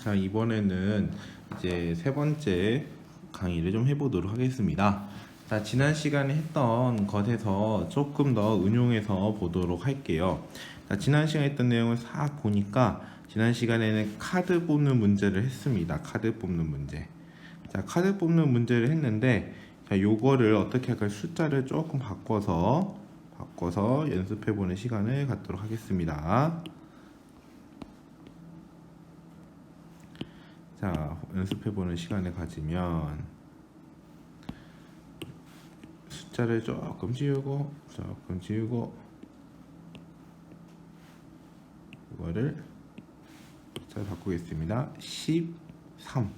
자, 이번에는 이제 세 번째 강의를 좀 해보도록 하겠습니다. 자, 지난 시간에 했던 것에서 조금 더 응용해서 보도록 할게요. 자, 지난 시간에 했던 내용을 싹 보니까 지난 시간에는 카드 뽑는 문제를 했습니다. 카드 뽑는 문제. 자, 카드 뽑는 문제를 했는데, 자, 요거를 어떻게 할까요? 숫자를 조금 바꿔서 연습해보는 시간을 갖도록 하겠습니다. 자, 연습해보는 시간을 가지면 숫자를 조금 지우고 이거를 숫자를 바꾸겠습니다. 13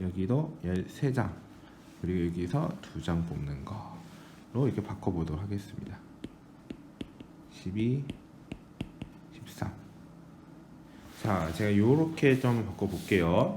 여기도 13장 그리고 여기서 2장 뽑는 거로 이렇게 바꿔보도록 하겠습니다. 12 13. 자, 제가 요렇게 좀 바꿔볼게요.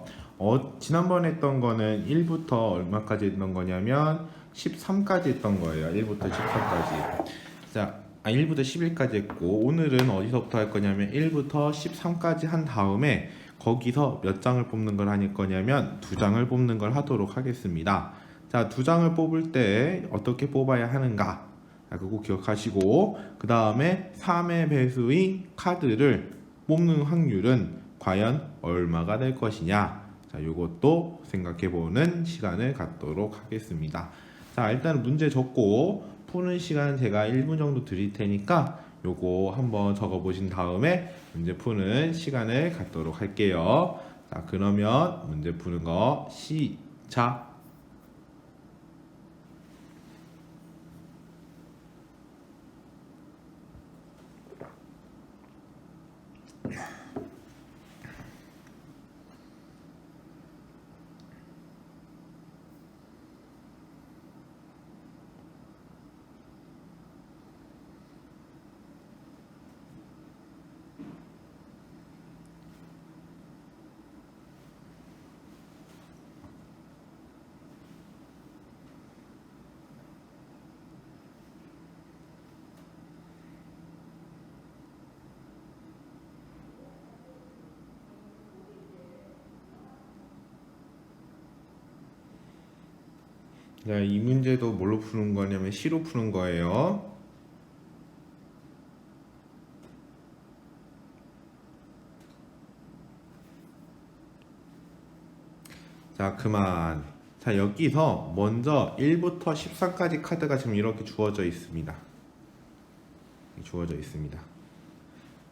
지난번에 했던 거는 1부터 얼마까지 했던 거냐면 13까지 했던 거예요. 1부터 13까지. 자, 1부터 11까지 했고, 오늘은 어디서부터 할 거냐면 1부터 13까지 한 다음에 거기서 몇 장을 뽑는 걸 할 거냐면 2장을 뽑는 걸 하도록 하겠습니다. 자, 2장을 뽑을 때 어떻게 뽑아야 하는가? 그거 기억하시고, 그 다음에 3의 배수인 카드를 뽑는 확률은 과연 얼마가 될 것이냐? 자, 요것도 생각해보는 시간을 갖도록 하겠습니다. 자, 일단 문제 적고 푸는 시간 제가 1분 정도 드릴 테니까 요거 한번 적어보신 다음에 문제 푸는 시간을 갖도록 할게요. 자, 그러면 문제 푸는 거 시작! 자, 이 문제도 뭘로 푸는 거냐면 시로 푸는 거예요. 자, 그만. 자, 여기서 먼저 1부터 13까지 카드가 지금 이렇게 주어져 있습니다.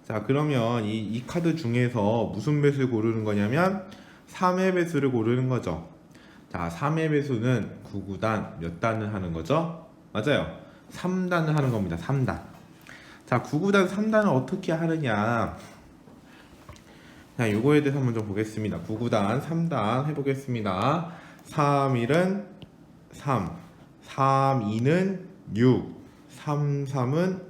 자, 그러면 이 카드 중에서 무슨 배수를 고르는 거냐면 3의 배수를 고르는 거죠. 자, 3의 배수는 9구단 몇 단을 하는 거죠? 맞아요. 3단을 하는 겁니다. 3단. 자, 9구단 3단을 어떻게 하느냐? 자, 요거에 대해서 한번 좀 보겠습니다. 9구단 3단 해보겠습니다. 3, 1은 3, 3, 2는 6, 3, 3은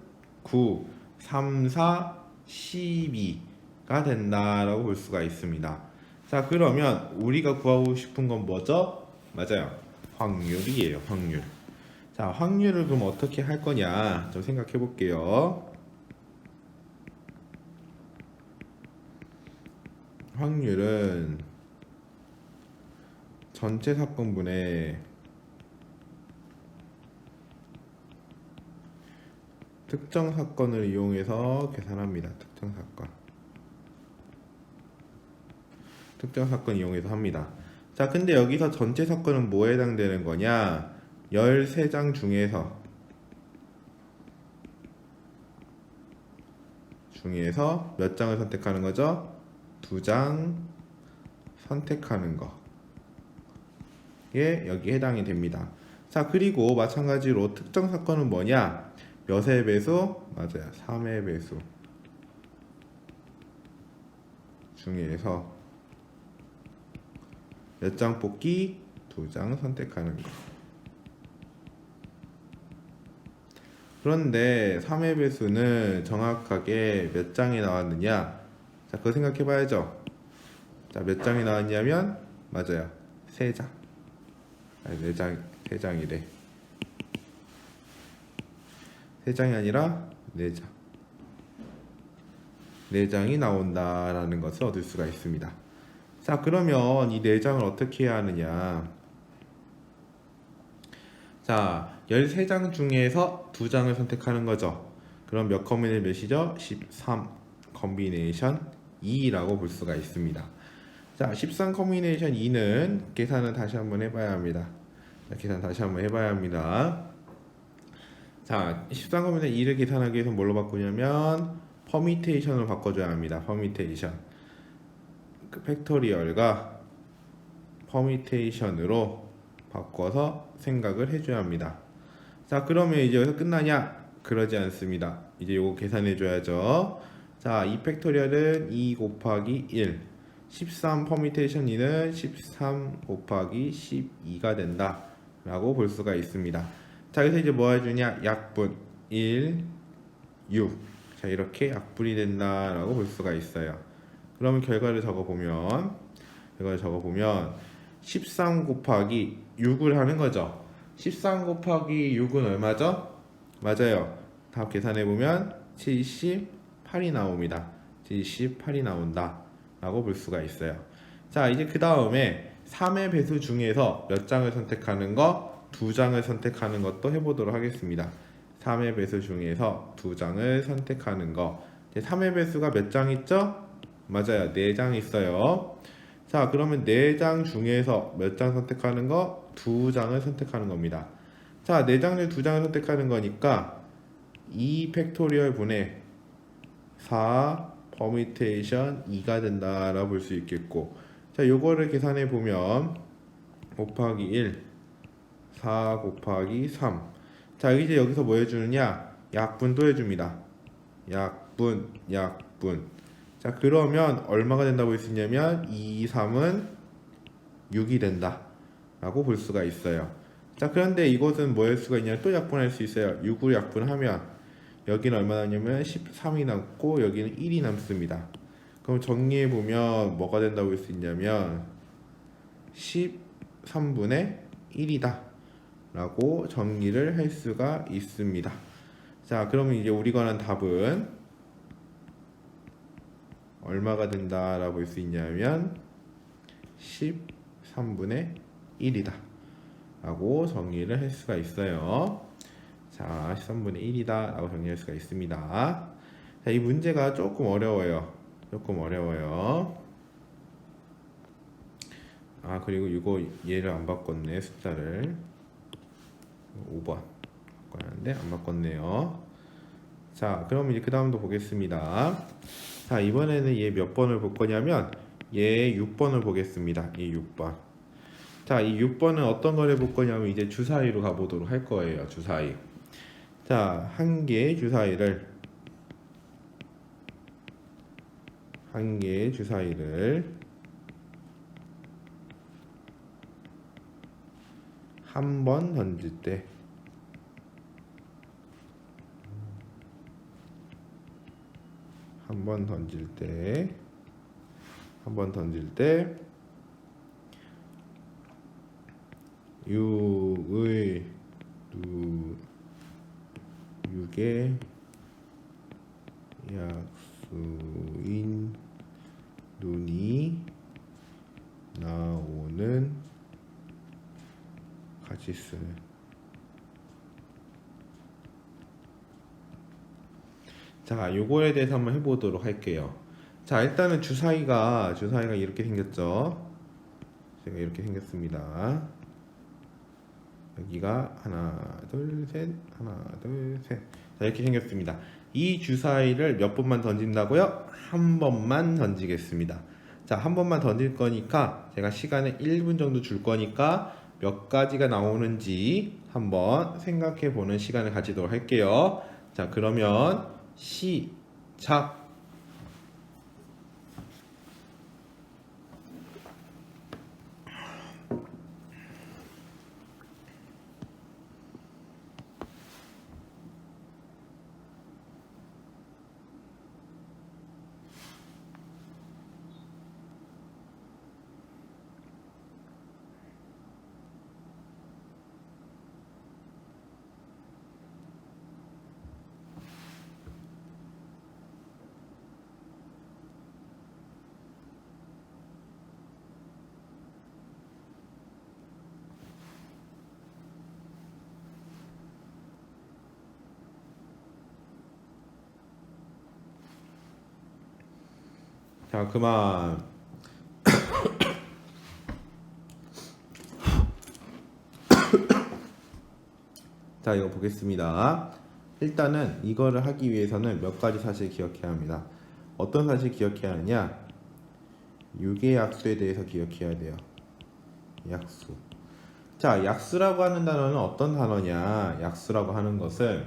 9, 3, 4, 12가 된다라고 볼 수가 있습니다. 자, 그러면 우리가 구하고 싶은 건 뭐죠? 맞아요. 확률이에요. 확률. 자, 확률을 그럼 어떻게 할 거냐 좀 생각해 볼게요. 확률은 전체 사건분의 특정 사건을 이용해서 계산합니다. 특정 사건 이용해서 합니다. 자, 근데 여기서 전체 사건은 뭐에 해당되는 거냐? 13장 중에서 몇 장을 선택하는 거죠? 2장 선택하는 거에 여기 해당이 됩니다. 자, 그리고 마찬가지로 특정 사건은 뭐냐? 몇의 배수? 맞아요. 3의 배수 중에서 몇 장 뽑기? 2장 선택하는 거. 그런데 3의 배수는 정확하게 몇 장이 나왔느냐? 자, 그거 생각해 봐야죠. 자, 몇 장이 나왔냐면 맞아요. 3장. 아니, 4장, 3장이래. 3장이 아니라 4장. 4장이 나온다라는 것을 얻을 수가 있습니다. 자, 그러면 이 4장을 어떻게 해야 하느냐. 자, 13장 중에서 2장을 선택하는 거죠. 그럼 몇 커뮤니케이션 몇이죠? 13 컨비네이션 2라고 볼 수가 있습니다. 자, 13 컨비네이션 2는 계산을 다시 한번 해봐야 합니다. 자, 계산 다시 한번 해봐야 합니다. 자, 13 컨비네이션 2를 계산하기 위해서 뭘로 바꾸냐면 퍼미테이션을 바꿔줘야 합니다. 퍼미테이션. 그 팩토리얼과 퍼미테이션으로 바꿔서 생각을 해줘야 합니다. 자, 그러면 이제 여기서 끝나냐? 그러지 않습니다. 이제 요거 계산해 줘야죠. 자, 2 팩토리얼은 2 곱하기 1, 13 퍼미테이션 2는 13 곱하기 12가 된다 라고 볼 수가 있습니다. 자, 여기서 이제 뭐 해주냐? 약분 1, 6. 자, 이렇게 약분이 된다 라고 볼 수가 있어요. 그러면 결과를 적어보면 13 곱하기 6을 하는 거죠. 13 곱하기 6은 얼마죠? 맞아요. 답 계산해보면 78이 나옵니다. 78이 나온다 라고 볼 수가 있어요. 자, 이제 그 다음에 3의 배수 중에서 몇 장을 선택하는 거? 2장을 선택하는 것도 해보도록 하겠습니다. 3의 배수 중에서 2장을 선택하는 거. 3의 배수가 몇 장 있죠? 맞아요. 4장 있어요. 자, 그러면 4장 중에서 몇 장 선택하는 거? 2장을 선택하는 겁니다. 자, 4장 중 2장을 선택하는 거니까 2 팩토리얼 분의 4 퍼미테이션 2가 된다라고 볼 수 있겠고, 자, 요거를 계산해 보면 곱하기 1, 4 곱하기 3. 자, 이제 여기서 뭐 해주느냐? 약분도 해줍니다. 약분. 자, 그러면 얼마가 된다고 했었냐면 2, 3은 6이 된다 라고 볼 수가 있어요. 자, 그런데 이것은 뭐 할 수가 있냐면 또 약분할 수 있어요. 6을 약분하면 여기는 얼마 남냐면 13이 남고 여기는 1이 남습니다. 그럼 정리해보면 뭐가 된다고 할 수 있냐면 13분의 1이다 라고 정리를 할 수가 있습니다. 자, 그러면 이제 우리가 원하는 답은 얼마가 된다라고 볼 수 있냐면 13분의 1이다 라고 정리를 할 수가 있어요. 자, 13분의 1이다 라고 정리할 수가 있습니다. 자, 이 문제가 조금 어려워요. 아, 그리고 이거 얘를 안 바꿨네. 숫자를 5번 바꿔야 하는데 안 바꿨네요. 자, 그럼 이제 그 다음도 보겠습니다. 자, 이번에는 얘 몇 번을 볼 거냐면 얘 6번을 보겠습니다. 이 6번. 자, 이 6번은 어떤 걸 해볼 거냐면 이제 주사위로 가보도록 할 거예요. 주사위. 자, 한 개의 주사위를 한 번 던질 때 한 번 던질 때 6의 약수인 눈이 나오는 가지수. 자, 요거에 대해서 한번 해보도록 할게요. 자, 일단은 주사위가 이렇게 생겼죠. 제가 이렇게 생겼습니다. 여기가 하나, 둘, 셋. 자, 이렇게 생겼습니다. 이 주사위를 몇 번만 던진다고요? 한 번만 던지겠습니다. 자, 한 번만 던질 거니까 제가 시간을 1분 정도 줄 거니까 몇 가지가 나오는지 한번 생각해 보는 시간을 가지도록 할게요. 자, 그러면 시작. 자, 그만. 자, 이거 보겠습니다. 일단은 이거를 하기 위해서는 몇 가지 사실 기억해야 합니다. 어떤 사실 기억해야 하느냐? 유기의 약수에 대해서 기억해야 돼요. 약수. 자, 약수라고 하는 단어는 어떤 단어냐? 약수라고 하는 것은,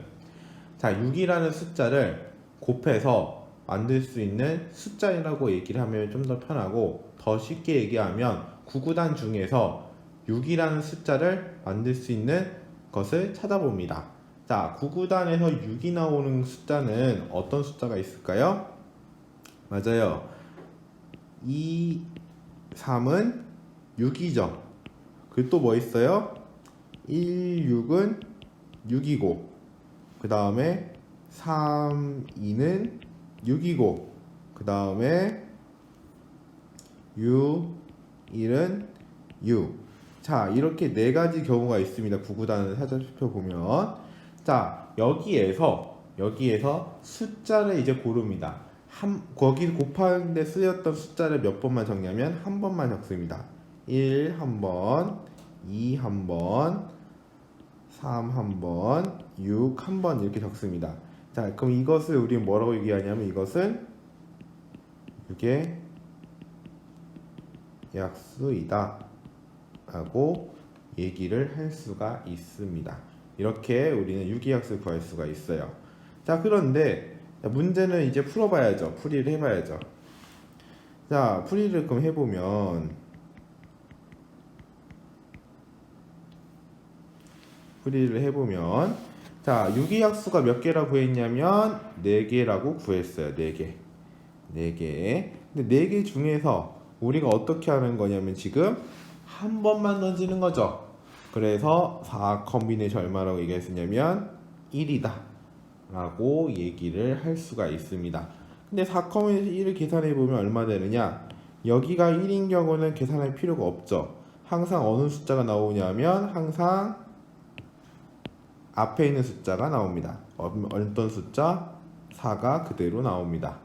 자, 6이라는 숫자를 곱해서 만들 수 있는 숫자라고 얘기를 하면 좀 더 편하고, 더 쉽게 얘기하면 구구단 중에서 6이라는 숫자를 만들 수 있는 것을 찾아봅니다. 자, 구구단에서 6이 나오는 숫자는 어떤 숫자가 있을까요? 맞아요. 2, 3은 6이죠. 그리고 또 뭐 있어요? 1, 6은 6이고, 그 다음에 3, 2는 6이고, 그 다음에 6, 1은 6. 자, 이렇게 네 가지 경우가 있습니다. 구구단을 살펴보면. 자, 여기에서 숫자를 이제 고릅니다. 거기 곱하는데 쓰였던 숫자를 몇 번만 적냐면 한 번만 적습니다. 1 한 번, 2 한 번, 3 한 번, 6 한 번 이렇게 적습니다. 자, 그럼 이것을 우리는 뭐라고 얘기하냐면 이것은 6의 약수이다 라고 얘기를 할 수가 있습니다. 이렇게 우리는 6의 약수를 구할 수가 있어요. 자, 그런데 문제는 이제 풀어봐야죠. 풀이를 해봐야죠. 자, 풀이를 그럼 해보면 자, 6의 약수가 몇 개라고 구했냐면 4개라고 구했어요. 4개. 근데 4개 중에서 우리가 어떻게 하는 거냐면 지금 한 번만 던지는 거죠. 그래서 4 컨비네이션 얼마라고 얘기했었냐면 1이다 라고 얘기를 할 수가 있습니다. 근데 4 컨비네이션 1을 계산해 보면 얼마 되느냐? 여기가 1인 경우는 계산할 필요가 없죠. 항상 어느 숫자가 나오냐면 항상 앞에 있는 숫자가 나옵니다. 어떤 숫자? 4가 그대로 나옵니다.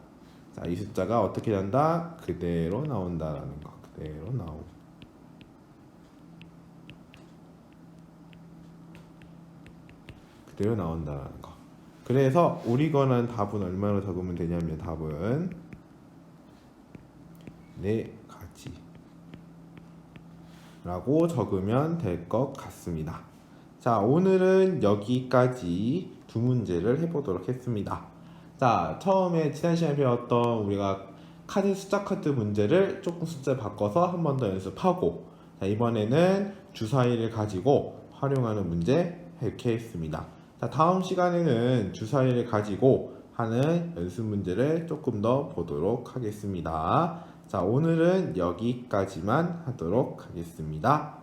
자, 이 숫자가 어떻게 된다? 그대로 나온다라는 거. 그대로 나온다라는 거. 그래서 우리 거는 답은 얼마로 적으면 되냐면 답은 4가지 라고 적으면 될 것 같습니다. 자, 오늘은 여기까지 두 문제를 해보도록 했습니다. 자, 처음에 지난 시간에 배웠던 우리가 숫자 카드 문제를 조금 숫자 바꿔서 한 번 더 연습하고, 자, 이번에는 주사위를 가지고 활용하는 문제 이렇게 했습니다. 자, 다음 시간에는 주사위를 가지고 하는 연습 문제를 조금 더 보도록 하겠습니다. 자, 오늘은 여기까지만 하도록 하겠습니다.